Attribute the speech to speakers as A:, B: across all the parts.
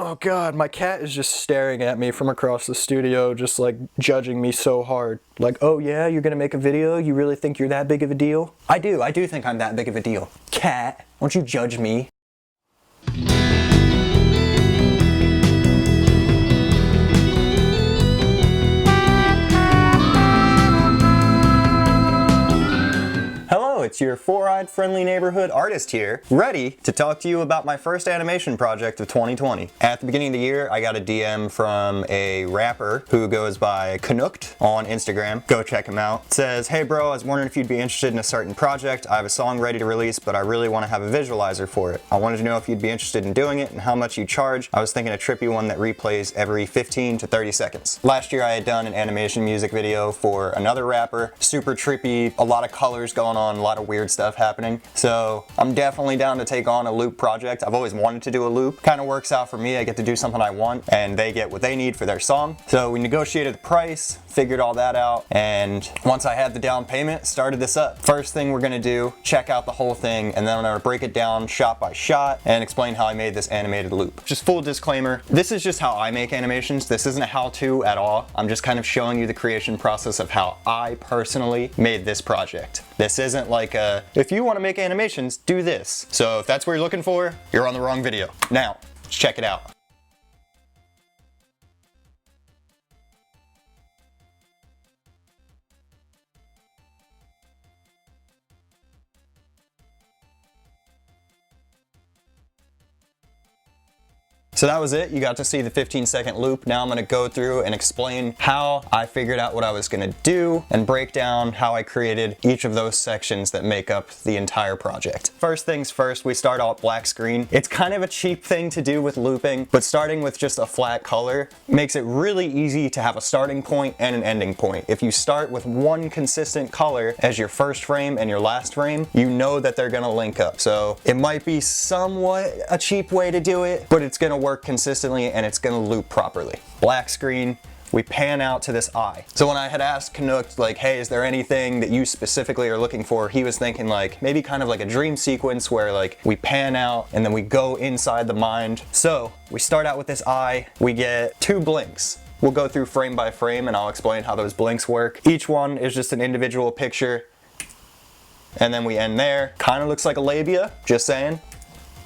A: Oh god, my cat is just staring at me from across the studio, just like judging me so hard. Like, oh yeah, you're gonna make a video? You really think you're that big of a deal? I do think I'm that big of a deal. Cat, won't you judge me? Hello, it's your four-eyed friendly neighborhood artist here, ready to talk to you about my first animation project of 2020. At the beginning of the year, I got a DM from a rapper who goes by Kanucd on Instagram. Go check him out. It says, hey bro, I was wondering if you'd be interested in a certain project. I have a song ready to release, but I really want to have a visualizer for it. I wanted to know if you'd be interested in doing it and how much you charge. I was thinking a trippy one that replays every 15 to 30 seconds. Last year I had done an animation music video for another rapper, super trippy, a lot of colors going on, a lot of weird stuff happening. So I'm definitely down to take on a loop project. I've always wanted to do a loop. Kind of works out for me. I get to do something I want and they get what they need for their song. So we negotiated the price, figured all that out, and once I had the down payment, started this up. First thing we're gonna do, check out the whole thing, and then I'm gonna break it down shot by shot and explain how I made this animated loop. Just full disclaimer, this is just how I make animations. This isn't a how-to at all. I'm just kind of showing you the creation process of how I personally made this project. This isn't like a, if you want to make animations, do this. So if that's what you're looking for, you're on the wrong video. Now, let's check it out. So that was it. You got to see the 15-second loop. Now I'm gonna go through and explain how I figured out what I was gonna do and break down how I created each of those sections that make up the entire project. First things first, we start out black screen. It's kind of a cheap thing to do with looping, but starting with just a flat color makes it really easy to have a starting point and an ending point. If you start with one consistent color as your first frame and your last frame, you know that they're gonna link up. So it might be somewhat a cheap way to do it, but it's gonna work consistently and it's gonna loop properly. Black screen, we pan out to this eye. So when I had asked Kanucd, like, hey, is there anything that you specifically are looking for? He was thinking like, maybe kind of like a dream sequence where like we pan out and then we go inside the mind. So we start out with this eye, we get 2 blinks. We'll go through frame by frame and I'll explain how those blinks work. Each one is just an individual picture. And then we end there. Kind of looks like a labia, just saying.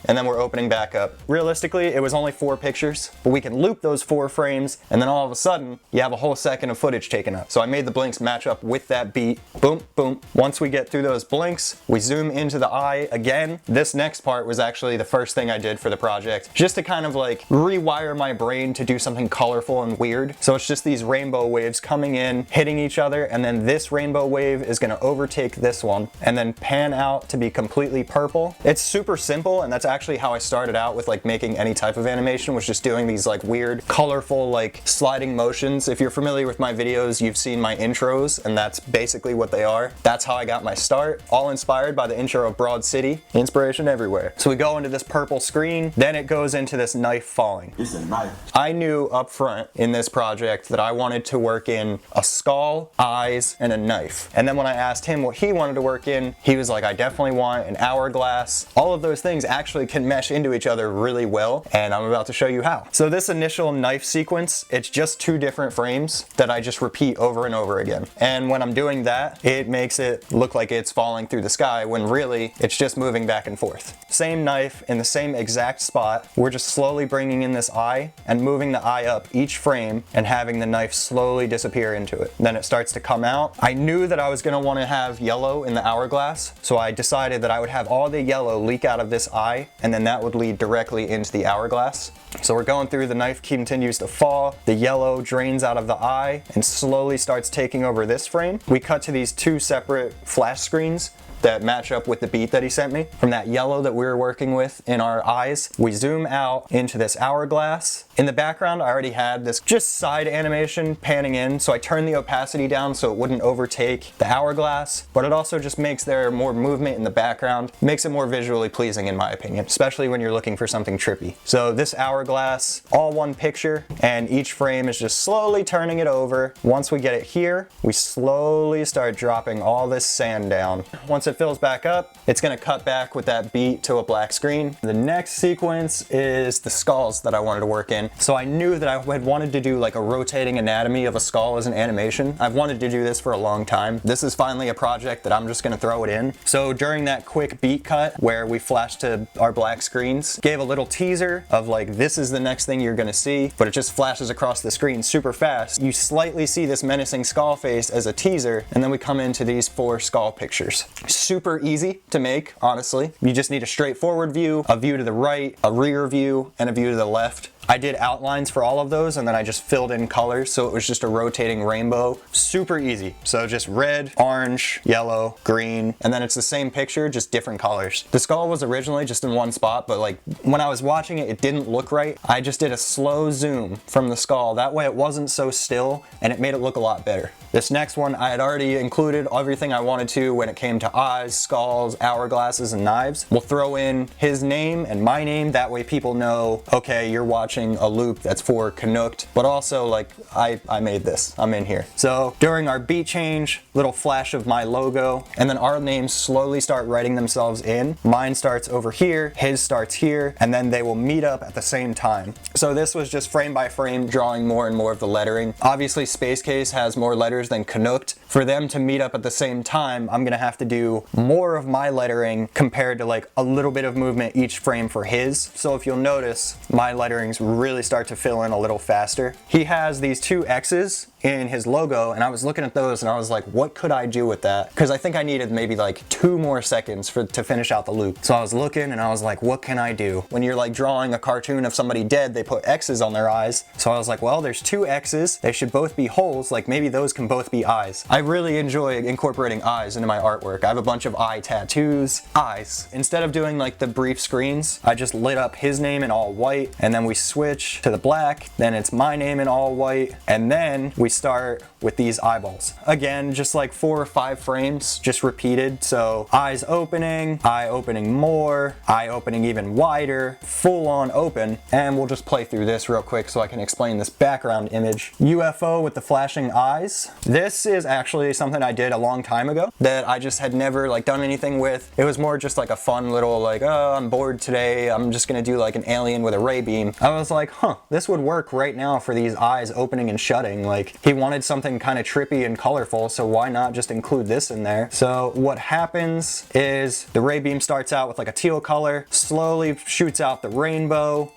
A: And then we're opening back up. Realistically, it was only 4 pictures, but we can loop those 4 frames, and then all of a sudden, you have a whole second of footage taken up. So I made the blinks match up with that beat. Boom, boom. Once we get through those blinks, we zoom into the eye again. This next part was actually the first thing I did for the project, just to kind of like rewire my brain to do something colorful and weird. So it's just these rainbow waves coming in, hitting each other, and then this rainbow wave is gonna overtake this one, and then pan out to be completely purple. It's super simple, and that's actually how I started out with like making any type of animation, was just doing these like weird, colorful, like sliding motions. If you're familiar with my videos, you've seen my intros, and that's basically what they are. That's how I got my start, all inspired by the intro of Broad City. Inspiration everywhere. So we go into this purple screen, then it goes into this knife falling. It's a knife. I knew up front in this project that I wanted to work in a skull, eyes, and a knife. And then when I asked him what he wanted to work in, he was like, I definitely want an hourglass. All of those things actually can mesh into each other really well, and I'm about to show you how. So this initial knife sequence, it's just 2 different frames that I just repeat over and over again. And when I'm doing that, it makes it look like it's falling through the sky when really it's just moving back and forth. Same knife in the same exact spot. We're just slowly bringing in this eye and moving the eye up each frame and having the knife slowly disappear into it. Then it starts to come out. I knew that I was gonna wanna have yellow in the hourglass, so I decided that I would have all the yellow leak out of this eye, and then that would lead directly into the hourglass. So we're going through, the knife continues to fall, the yellow drains out of the eye and slowly starts taking over this frame. We cut to these 2 separate flash screens that match up with the beat that he sent me. From that yellow that we were working with in our eyes, we zoom out into this hourglass. In the background, I already had this just side animation panning in, so I turned the opacity down so it wouldn't overtake the hourglass, but it also just makes there more movement in the background, makes it more visually pleasing in my opinion. especially when you're looking for something trippy. So this hourglass, all one picture, and each frame is just slowly turning it over. Once we get it here, we slowly start dropping all this sand down. Once it fills back up, it's gonna cut back with that beat to a black screen. The next sequence is the skulls that I wanted to work in. So I knew that I had wanted to do like a rotating anatomy of a skull as an animation. I've wanted to do this for a long time. This is finally a project that I'm just gonna throw it in. So during that quick beat cut where we flashed to our black screens, gave a little teaser of like, this is the next thing you're gonna see, but it just flashes across the screen super fast. You slightly see this menacing skull face as a teaser, and then we come into these 4 skull pictures. Super easy to make, honestly. You just need a straightforward view, a view to the right, a rear view, and a view to the left. I did outlines for all of those, and then I just filled in colors, so it was just a rotating rainbow. Super easy. So just red, orange, yellow, green, and then it's the same picture, just different colors. The skull was originally just in one spot, but like when I was watching it, it didn't look right. I just did a slow zoom from the skull. That way it wasn't so still, and it made it look a lot better. This next one, I had already included everything I wanted to when it came to eyes, skulls, hourglasses, and knives. We'll throw in his name and my name. That way people know, okay, you're watching a loop that's for Kanucd, but also like I made this, I'm in here. So during our beat change, little flash of my logo, and then our names slowly start writing themselves in. Mine starts over here, his starts here, and then they will meet up at the same time. So this was just frame by frame drawing more and more of the lettering. Obviously Spvce has more letters than Kanucd. For them to meet up at the same time, I'm gonna have to do more of my lettering compared to like a little bit of movement each frame for his. So if you'll notice, my lettering's really start to fill in a little faster. He has these 2 X's in his logo, and I was looking at those and I was like, what could I do with that? Because I think I needed maybe like 2 more seconds to finish out the loop. So I was looking and I was like, what can I do? When you're like drawing a cartoon of somebody dead, they put X's on their eyes. So I was like, well, there's 2 X's. They should both be holes. Like maybe those can both be eyes. I really enjoy incorporating eyes into my artwork. I have a bunch of eye tattoos. Eyes. Instead of doing like the brief screens, I just lit up his name in all white, and then we switch to the black, then it's my name in all white, and then we start with these eyeballs. Again, just like 4 or 5 frames, just repeated. So eyes opening, eye opening more, eye opening even wider, full on open, and we'll just play through this real quick so I can explain this background image. UFO with the flashing eyes. This is actually something I did a long time ago that I just had never like done anything with. It was more just like a fun little like, oh, I'm bored today, I'm just gonna do like an alien with a ray beam. I was like, huh, this would work right now for these eyes opening and shutting. Like he wanted something kind of trippy and colorful, so why not just include this in there? So what happens is the ray beam starts out with like a teal color, slowly shoots out the rainbow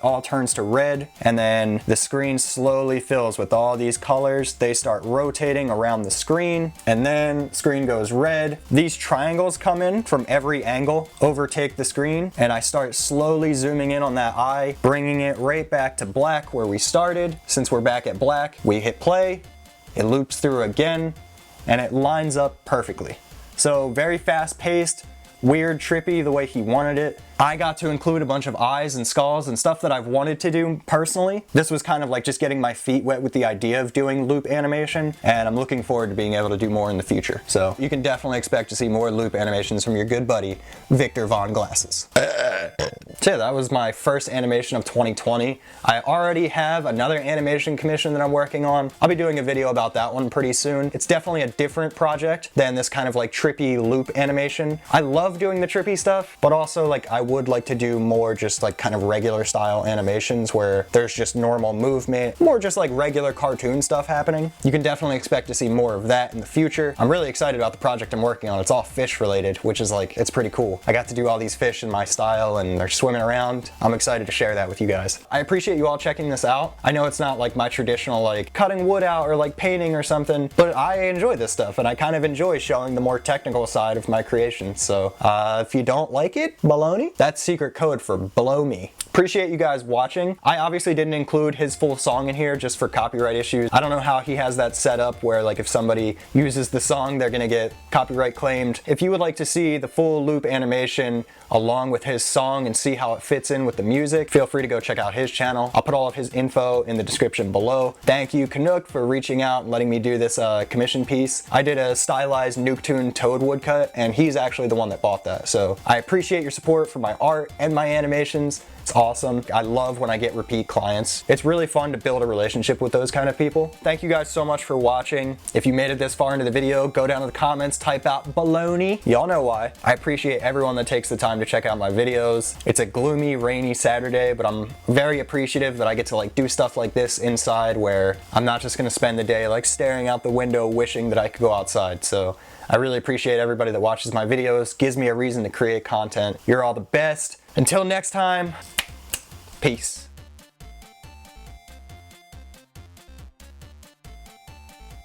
A: all turns to red, and then the screen slowly fills with all these colors. They start rotating around the screen, and then screen goes red. These triangles come in from every angle, overtake the screen, and I start slowly zooming in on that eye, bringing it right back to black where we started. Since we're back at black, we hit play, it loops through again, and it lines up perfectly. So very fast paced, weird, trippy the way he wanted it. I got to include a bunch of eyes and skulls and stuff that I've wanted to do personally. This was kind of like just getting my feet wet with the idea of doing loop animation, and I'm looking forward to being able to do more in the future. So you can definitely expect to see more loop animations from your good buddy, Victor Von Glasses. So yeah, that was my first animation of 2020. I already have another animation commission that I'm working on. I'll be doing a video about that one pretty soon. It's definitely a different project than this kind of like trippy loop animation. I love doing the trippy stuff, but also like I would like to do more just like kind of regular style animations where there's just normal movement, more just like regular cartoon stuff happening. You can definitely expect to see more of that in the future. I'm really excited about the project I'm working on. It's all fish related, which is like, it's pretty cool. I got to do all these fish in my style and they're swimming around. I'm excited to share that with you guys. I appreciate you all checking this out. I know it's not like my traditional like cutting wood out or like painting or something, but I enjoy this stuff and I kind of enjoy showing the more technical side of my creations. So if you don't like it, baloney. That's secret code for blow me. Appreciate you guys watching. I obviously didn't include his full song in here just for copyright issues. I don't know how he has that set up where like if somebody uses the song, they're gonna get copyright claimed. If you would like to see the full loop animation along with his song and see how it fits in with the music, feel free to go check out his channel. I'll put all of his info in the description below. Thank you, Kanucd, for reaching out and letting me do this commission piece. I did a stylized Nuke-tuned Toad woodcut, and he's actually the one that bought that. So I appreciate your support for my art and my animations. It's awesome. I love when I get repeat clients. It's really fun to build a relationship with those kind of people. Thank you guys so much for watching. If you made it this far into the video, go down to the comments, type out baloney. Y'all know why. I appreciate everyone that takes the time to check out my videos. It's a gloomy, rainy Saturday, but I'm very appreciative that I get to like do stuff like this inside where I'm not just gonna spend the day like staring out the window wishing that I could go outside. So I really appreciate everybody that watches my videos, gives me a reason to create content. You're all the best. Until next time, peace.